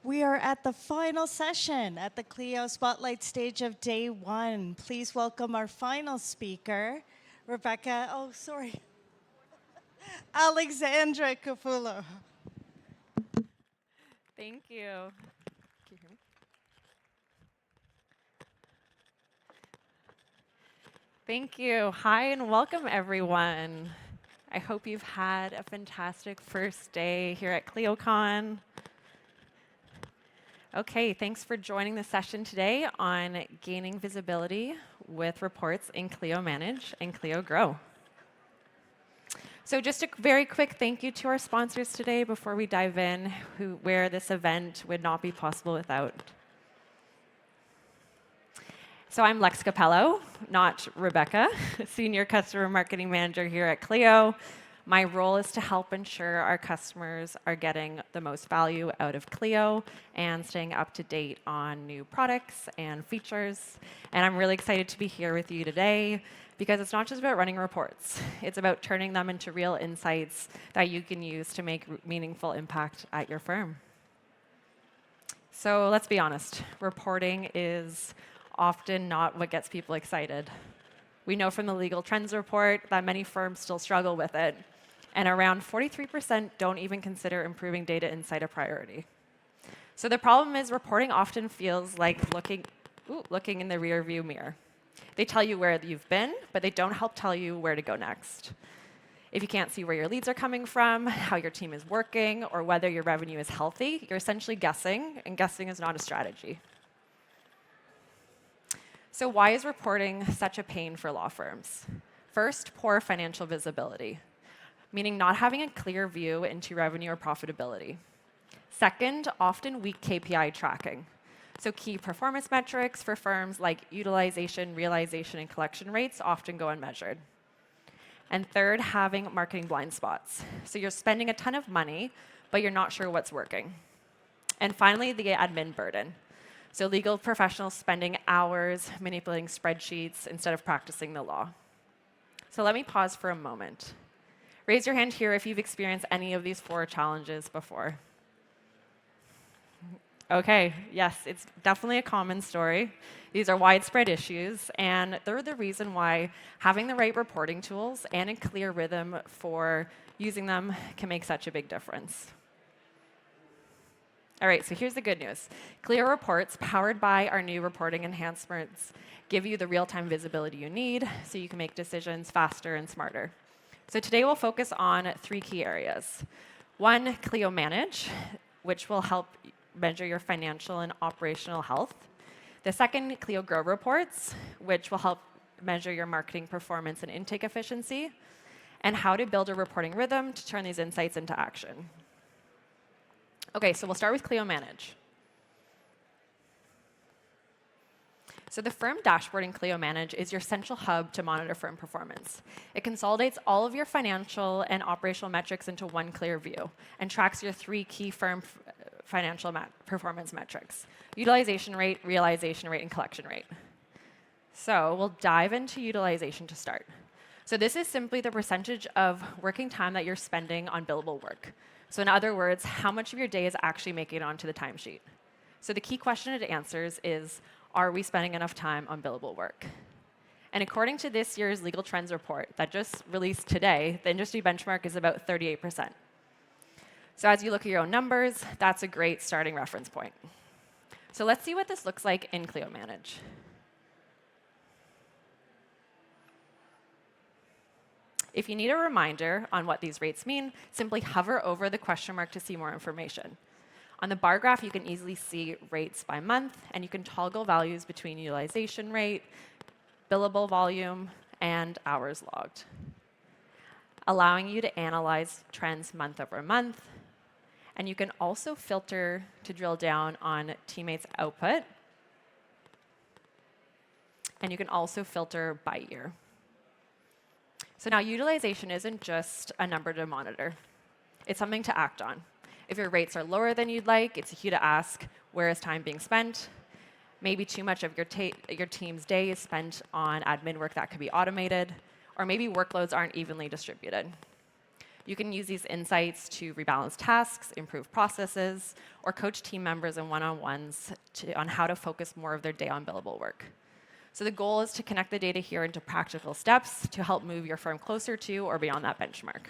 We are at the final session at the Clio Spotlight stage of day one. Please welcome our final speaker, Rebecca, Alexandra Capulo. Thank you. Can you hear me? Thank you. Hi and welcome everyone. I hope you've had a fantastic first day here at ClioCon. Okay, thanks for joining the session today on gaining visibility with reports in Clio Manage and Clio Grow. So just a very quick thank you to our sponsors today before we dive in, where this event would not be possible without. So I'm Lex Capello, not Rebecca, Senior Customer Marketing Manager here at Clio. My role is to help ensure our customers are getting the most value out of Clio and staying up to date on new products and features. And I'm really excited to be here with you today because it's not just about running reports. It's about turning them into real insights that you can use to make meaningful impact at your firm. So let's be honest, reporting is often not what gets people excited. We know from the Legal Trends report that many firms still struggle with it, and around 43% don't even consider improving data insight a priority. So the problem is reporting often feels like looking in the rearview mirror. They tell you where you've been, but they don't help tell you where to go next. If you can't see where your leads are coming from, how your team is working, or whether your revenue is healthy, you're essentially guessing, and guessing is not a strategy. So why is reporting such a pain for law firms? First, poor financial visibility, meaning not having a clear view into revenue or profitability. Second, often weak KPI tracking. So key performance metrics for firms like utilization, realization, and collection rates often go unmeasured. And third, having marketing blind spots. So you're spending a ton of money, but you're not sure what's working. And finally, the admin burden. So legal professionals spending hours manipulating spreadsheets instead of practicing the law. So let me pause for a moment. Raise your hand here if you've experienced any of these 4 challenges before. Okay, yes, it's definitely a common story. These are widespread issues, and they're the reason why having the right reporting tools and a clear rhythm for using them can make such a big difference. All right, so here's the good news. Clio reports, powered by our new reporting enhancements, give you the real-time visibility you need so you can make decisions faster and smarter. So today we'll focus on 3 key areas. 1, Clio Manage, which will help measure your financial and operational health. The second, Clio Grow reports, which will help measure your marketing performance and intake efficiency, and how to build a reporting rhythm to turn these insights into action. Okay, so we'll start with Clio Manage. So the firm dashboard in Clio Manage is your central hub to monitor firm performance. It consolidates all of your financial and operational metrics into one clear view and tracks your 3 key firm financial performance metrics: utilization rate, realization rate, and collection rate. So we'll dive into utilization to start. So this is simply the percentage of working time that you're spending on billable work. So in other words, how much of your day is actually making it onto the timesheet? So the key question it answers is, are we spending enough time on billable work? And according to this year's Legal Trends report that just released today, the industry benchmark is about 38%. So as you look at your own numbers, that's a great starting reference point. So let's see what this looks like in Clio Manage. If you need a reminder on what these rates mean, simply hover over the question mark to see more information. On the bar graph, you can easily see rates by month, and you can toggle values between utilization rate, billable volume, and hours logged, allowing you to analyze trends month over month. And you can also filter to drill down on teammates' output, and you can also filter by year. So now utilization isn't just a number to monitor. It's something to act on. If your rates are lower than you'd like, it's a cue to ask, where is time being spent? Maybe too much of your team's day is spent on admin work that could be automated, or maybe workloads aren't evenly distributed. You can use these insights to rebalance tasks, improve processes, or coach team members in one-on-ones on how to focus more of their day on billable work. So the goal is to connect the data here into practical steps to help move your firm closer to or beyond that benchmark.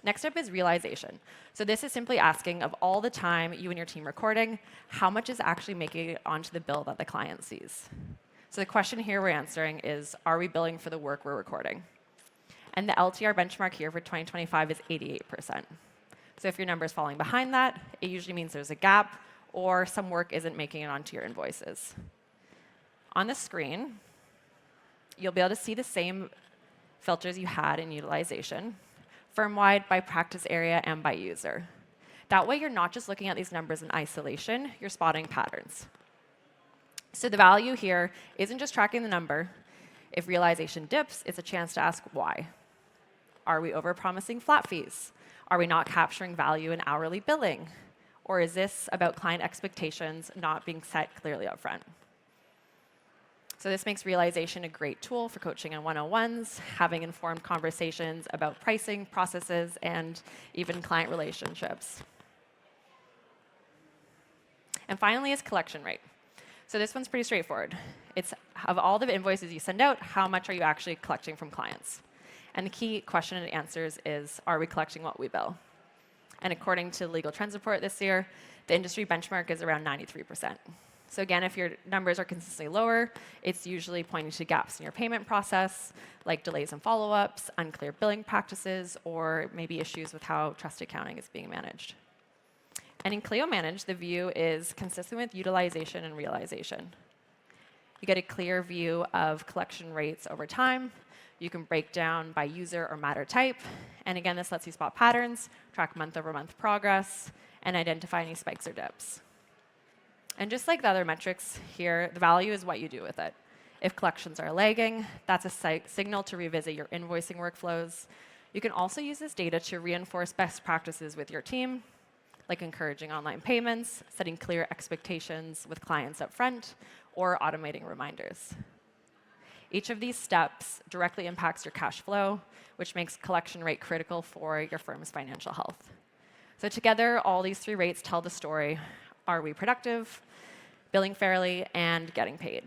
Next up is realization. So this is simply asking, of all the time you and your team recording, how much is actually making it onto the bill that the client sees? So the question here we're answering is, are we billing for the work we're recording? And the LTR benchmark here for 2025 is 88%. So if your number is falling behind that, it usually means there's a gap or some work isn't making it onto your invoices. On the screen, you'll be able to see the same filters you had in utilization, firm-wide, by practice area, and by user. That way, you're not just looking at these numbers in isolation, you're spotting patterns. So the value here isn't just tracking the number. If realization dips, it's a chance to ask why. Are we overpromising flat fees? Are we not capturing value in hourly billing? Or is this about client expectations not being set clearly up front? So this makes realization a great tool for coaching in one-on-ones, having informed conversations about pricing, processes, and even client relationships. And finally is collection rate. So this one's pretty straightforward. It's, of all the invoices you send out, how much are you actually collecting from clients? And the key question it answers is, are we collecting what we bill? And according to Legal Trends Report this year, the industry benchmark is around 93%. So again, if your numbers are consistently lower, it's usually pointing to gaps in your payment process, like delays in follow-ups, unclear billing practices, or maybe issues with how trust accounting is being managed. And in Clio Manage, the view is consistent with utilization and realization. You get a clear view of collection rates over time. You can break down by user or matter type. And again, this lets you spot patterns, track month-over-month progress, and identify any spikes or dips. And just like the other metrics here, the value is what you do with it. If collections are lagging, that's a signal to revisit your invoicing workflows. You can also use this data to reinforce best practices with your team, like encouraging online payments, setting clear expectations with clients up front, or automating reminders. Each of these steps directly impacts your cash flow, which makes collection rate critical for your firm's financial health. So together, all these three rates tell the story. Are we productive, billing fairly, and getting paid?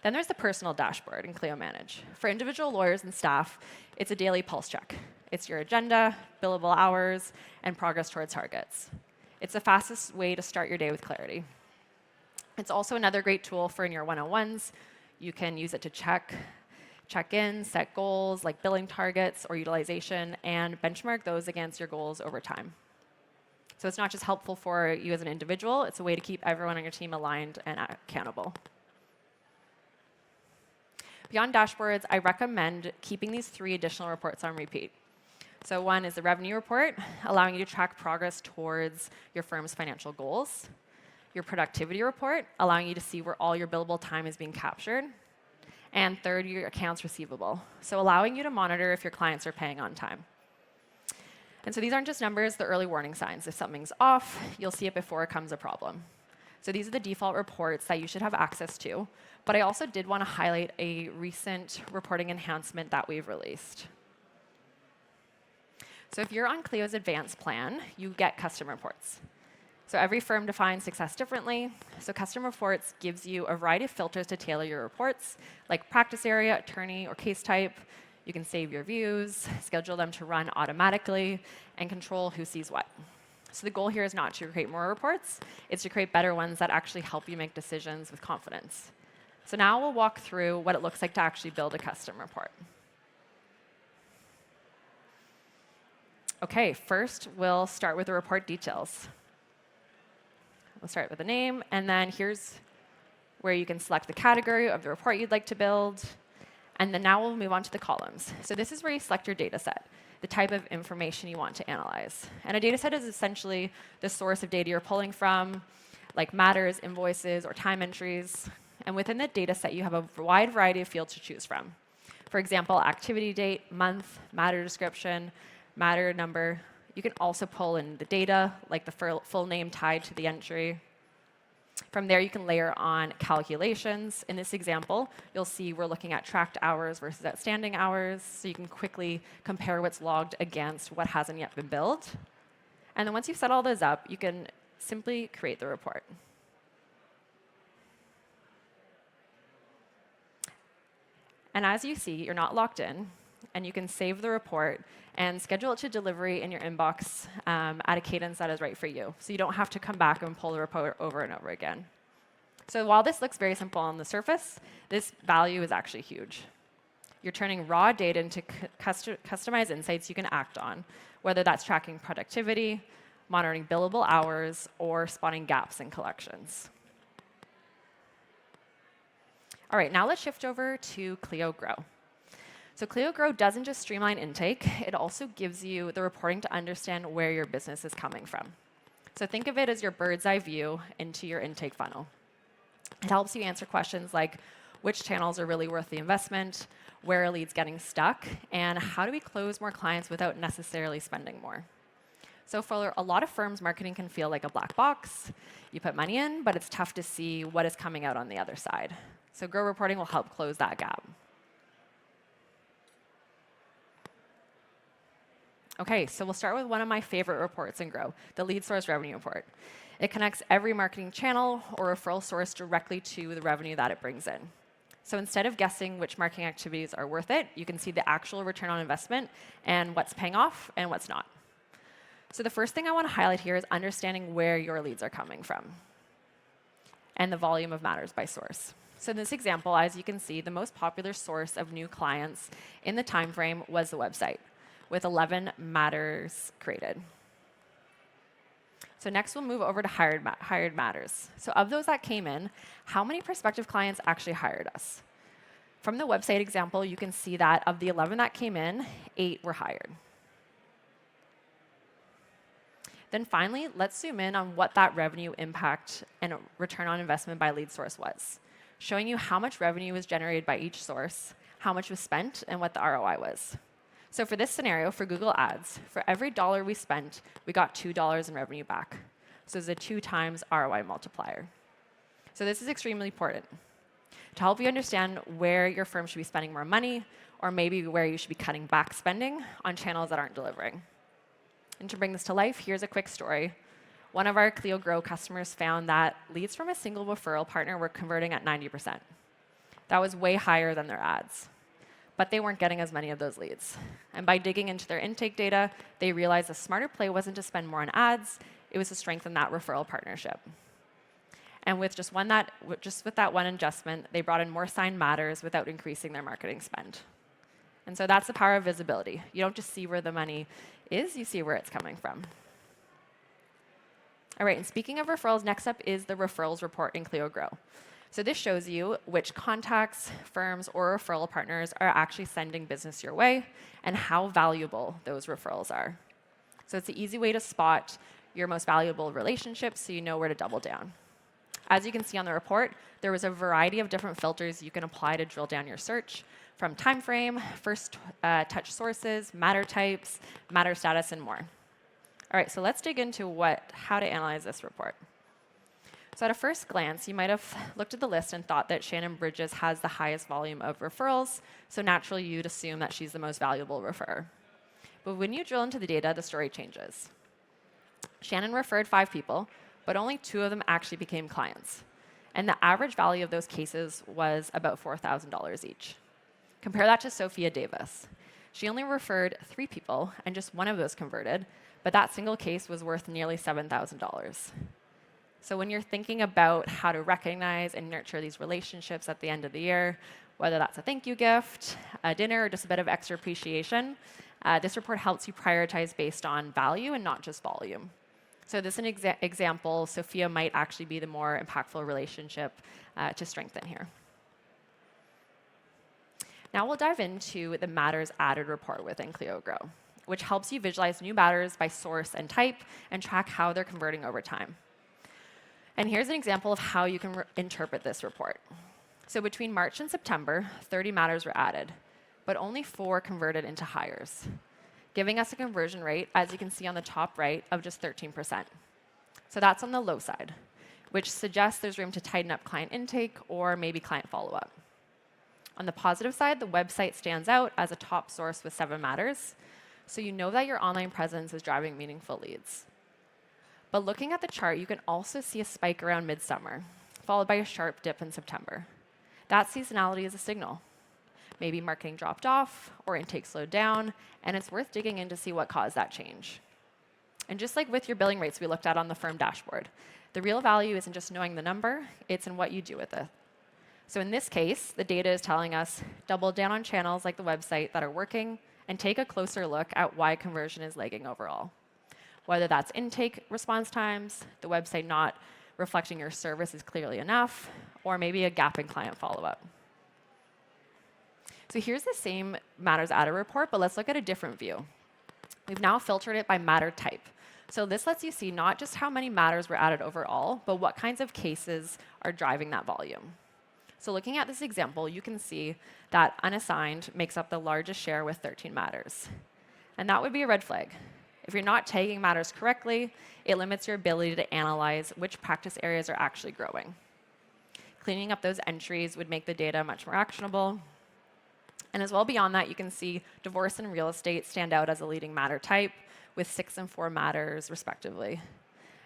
Then there's the personal dashboard in Clio Manage. For individual lawyers and staff, it's a daily pulse check. It's your agenda, billable hours, and progress towards targets. It's the fastest way to start your day with clarity. It's also another great tool for in your one-on-ones. You can use it to check in, set goals like billing targets or utilization, and benchmark those against your goals over time. So it's not just helpful for you as an individual, it's a way to keep everyone on your team aligned and accountable. Beyond dashboards, I recommend keeping these 3 additional reports on repeat. So one is the revenue report, allowing you to track progress towards your firm's financial goals. Your productivity report, allowing you to see where all your billable time is being captured. And third, your accounts receivable, so allowing you to monitor if your clients are paying on time. And so these aren't just numbers, they're early warning signs. If something's off, you'll see it before it becomes a problem. So these are the default reports that you should have access to. But I also did want to highlight a recent reporting enhancement that we've released. So if you're on Clio's advanced plan, you get custom reports. So every firm defines success differently. So custom reports gives you a variety of filters to tailor your reports, like practice area, attorney, or case type. You can save your views, schedule them to run automatically, and control who sees what. So the goal here is not to create more reports, it's to create better ones that actually help you make decisions with confidence. So now we'll walk through what it looks like to actually build a custom report. Okay, first we'll start with the report details. We'll start with the name, and then here's where you can select the category of the report you'd like to build. And then now we'll move on to the columns. So this is where you select your data set, the type of information you want to analyze. And a data set is essentially the source of data you're pulling from, like matters, invoices, or time entries. And within the data set, you have a wide variety of fields to choose from. For example, activity date, month, matter description, matter number. You can also pull in the data, like the full name tied to the entry. From there, you can layer on calculations. In this example, you'll see we're looking at tracked hours versus outstanding hours, so you can quickly compare what's logged against what hasn't yet been billed. And then once you've set all those up, you can simply create the report. And as you see, you're not locked in, and you can save the report and schedule it to delivery in your inbox at a cadence that is right for you. So you don't have to come back and pull the report over and over again. So while this looks very simple on the surface, this value is actually huge. You're turning raw data into customized insights you can act on, whether that's tracking productivity, monitoring billable hours, or spotting gaps in collections. All right, now let's shift over to Clio Grow. So Clio Grow doesn't just streamline intake, it also gives you the reporting to understand where your business is coming from. So think of it as your bird's eye view into your intake funnel. It helps you answer questions like which channels are really worth the investment, where are leads getting stuck, and how do we close more clients without necessarily spending more. So for a lot of firms, marketing can feel like a black box. You put money in, but it's tough to see what is coming out on the other side. So Grow reporting will help close that gap. Okay, so we'll start with one of my favorite reports in Grow, the lead source revenue report. It connects every marketing channel or referral source directly to the revenue that it brings in. So instead of guessing which marketing activities are worth it, you can see the actual return on investment and what's paying off and what's not. So the first thing I want to highlight here is understanding where your leads are coming from. And the volume of matters by source. So in this example, as you can see, the most popular source of new clients in the time frame was the website, with 11 matters created. So next we'll move over to hired matters. So of those that came in, how many prospective clients actually hired us? From the website example, you can see that of the 11 that came in, 8 were hired. Then finally, let's zoom in on what that revenue impact and return on investment by lead source was, showing you how much revenue was generated by each source, how much was spent, and what the ROI was. So for this scenario, for Google Ads, for every dollar we spent, we got $2 in revenue back. So it's a 2 times ROI multiplier. So this is extremely important to help you understand where your firm should be spending more money, or maybe where you should be cutting back spending on channels that aren't delivering. And to bring this to life, here's a quick story. One of our Clio Grow customers found that leads from a single referral partner were converting at 90%. That was way higher than their ads. But they weren't getting as many of those leads. And by digging into their intake data, they realized a smarter play wasn't to spend more on ads, it was to strengthen that referral partnership. And with just with that one adjustment, they brought in more signed matters without increasing their marketing spend. And so that's the power of visibility. You don't just see where the money is, you see where it's coming from. All right, and speaking of referrals, next up is the referrals report in Clio Grow. So this shows you which contacts, firms, or referral partners are actually sending business your way and how valuable those referrals are. So it's an easy way to spot your most valuable relationships so you know where to double down. As you can see on the report, there was a variety of different filters you can apply to drill down your search, from time frame, first touch sources, matter types, matter status, and more. All right, so let's dig into how to analyze this report. So at a first glance, you might have looked at the list and thought that Shannon Bridges has the highest volume of referrals, so naturally you'd assume that she's the most valuable referrer. But when you drill into the data, the story changes. Shannon referred 5 people, but only 2 of them actually became clients. And the average value of those cases was about $4,000 each. Compare that to Sophia Davis. She only referred 3 people, and just 1 of those converted, but that single case was worth nearly $7,000. So when you're thinking about how to recognize and nurture these relationships at the end of the year, whether that's a thank you gift, a dinner, or just a bit of extra appreciation, this report helps you prioritize based on value and not just volume. So this is an example. Sophia might actually be the more impactful relationship to strengthen here. Now we'll dive into the matters added report within Clio Grow, which helps you visualize new matters by source and type and track how they're converting over time. And here's an example of how you can interpret this report. So between March and September, 30 matters were added, but only 4 converted into hires, giving us a conversion rate, as you can see on the top right, of just 13%. So that's on the low side. which suggests there's room to tighten up client intake or maybe client follow-up. On the positive side, the website stands out as a top source with 7 matters, so you know that your online presence is driving meaningful leads. But looking at the chart, you can also see a spike around midsummer, followed by a sharp dip in September. That seasonality is a signal. Maybe marketing dropped off or intake slowed down, and it's worth digging in to see what caused that change. And just like with your billing rates we looked at on the firm dashboard, the real value isn't just knowing the number, it's in what you do with it. So in this case, the data is telling us double down on channels like the website that are working and take a closer look at why conversion is lagging overall. Whether that's intake response times, the website not reflecting your service is clearly enough, or maybe a gap in client follow-up. So here's the same matters added report, but let's look at a different view. We've now filtered it by matter type. So this lets you see not just how many matters were added overall, but what kinds of cases are driving that volume. So looking at this example, you can see that unassigned makes up the largest share with 13 matters. And that would be a red flag. If you're not tagging matters correctly, it limits your ability to analyze which practice areas are actually growing. Cleaning up those entries would make the data much more actionable. And as well beyond that, you can see divorce and real estate stand out as a leading matter type with 6 and 4 matters respectively.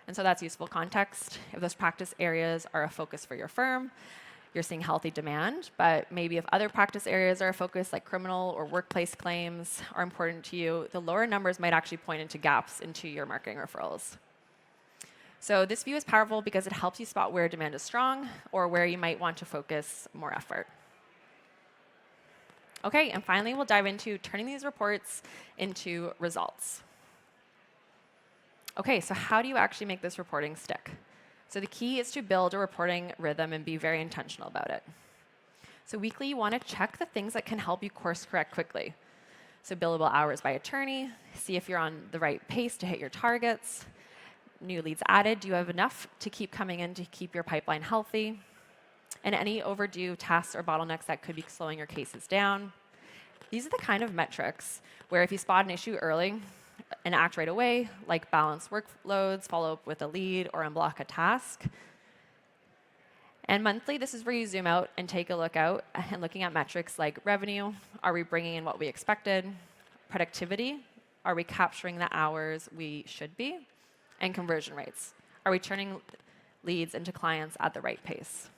And so that's useful context. If those practice areas are a focus for your firm, you're seeing healthy demand, but maybe if other practice areas are a focus like criminal or workplace claims are important to you, the lower numbers might actually point into gaps into your marketing referrals. So this view is powerful because it helps you spot where demand is strong or where you might want to focus more effort. Okay, and finally, we'll dive into turning these reports into results. Okay, so how do you actually make this reporting stick? So the key is to build a reporting rhythm and be very intentional about it. So weekly, you want to check the things that can help you course correct quickly. So billable hours by attorney, see if you're on the right pace to hit your targets. New leads added, do you have enough to keep coming in to keep your pipeline healthy? And any overdue tasks or bottlenecks that could be slowing your cases down. These are the kind of metrics where if you spot an issue early and act right away, like balance workloads, follow up with a lead, or unblock a task. And monthly, this is where you zoom out and take a look out and looking at metrics like revenue. Are we bringing in what we expected? Productivity. Are we capturing the hours we should be? And conversion rates. Are we turning leads into clients at the right pace?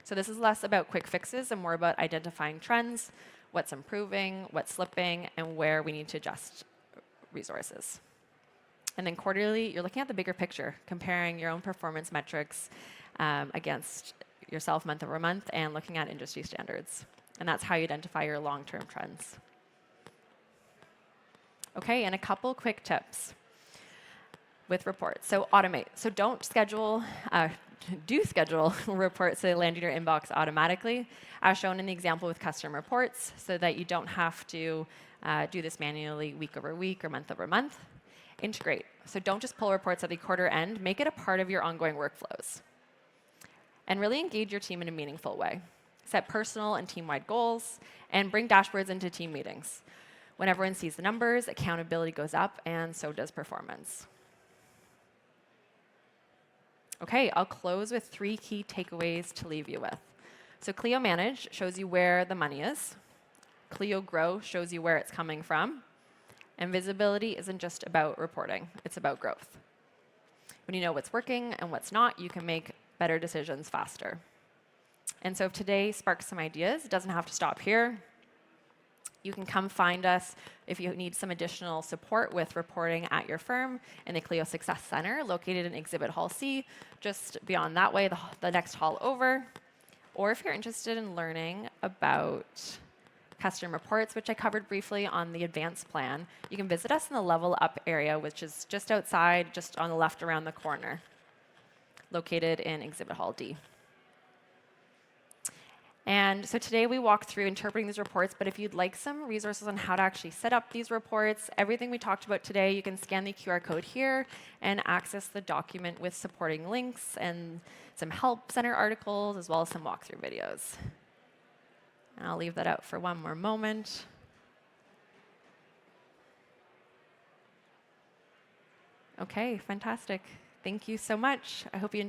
So this is less about quick fixes and more about identifying trends, what's improving, what's slipping, and where we need to adjust resources. And then quarterly, you're looking at the bigger picture, comparing your own performance metrics against yourself month over month and looking at industry standards. And that's how you identify your long-term trends. Okay, and a couple quick tips with reports. So automate. So don't schedule, do schedule reports so they land in your inbox automatically, as shown in the example with custom reports, so that you don't have to do this manually week over week or month over month. Integrate. So don't just pull reports at the quarter end. Make it a part of your ongoing workflows. And really engage your team in a meaningful way. Set personal and team-wide goals, and bring dashboards into team meetings. When everyone sees the numbers, accountability goes up, and so does performance. Okay, I'll close with 3 key takeaways to leave you with. So Clio Manage shows you where the money is. Clio Grow shows you where it's coming from. And visibility isn't just about reporting, it's about growth. When you know what's working and what's not, you can make better decisions faster. And so if today sparks some ideas, it doesn't have to stop here. You can come find us if you need some additional support with reporting at your firm in the Clio Success Center, located in Exhibit Hall C, just beyond that way, the next hall over. Or if you're interested in learning about custom reports, which I covered briefly on the advanced plan, you can visit us in the Level Up area, which is just outside, just on the left around the corner, located in Exhibit Hall D. And so today we walked through interpreting these reports, but if you'd like some resources on how to actually set up these reports, everything we talked about today, you can scan the QR code here and access the document with supporting links and some help center articles, as well as some walkthrough videos. And I'll leave that out for one more moment. Okay, fantastic. Thank you so much. I hope you enjoyed.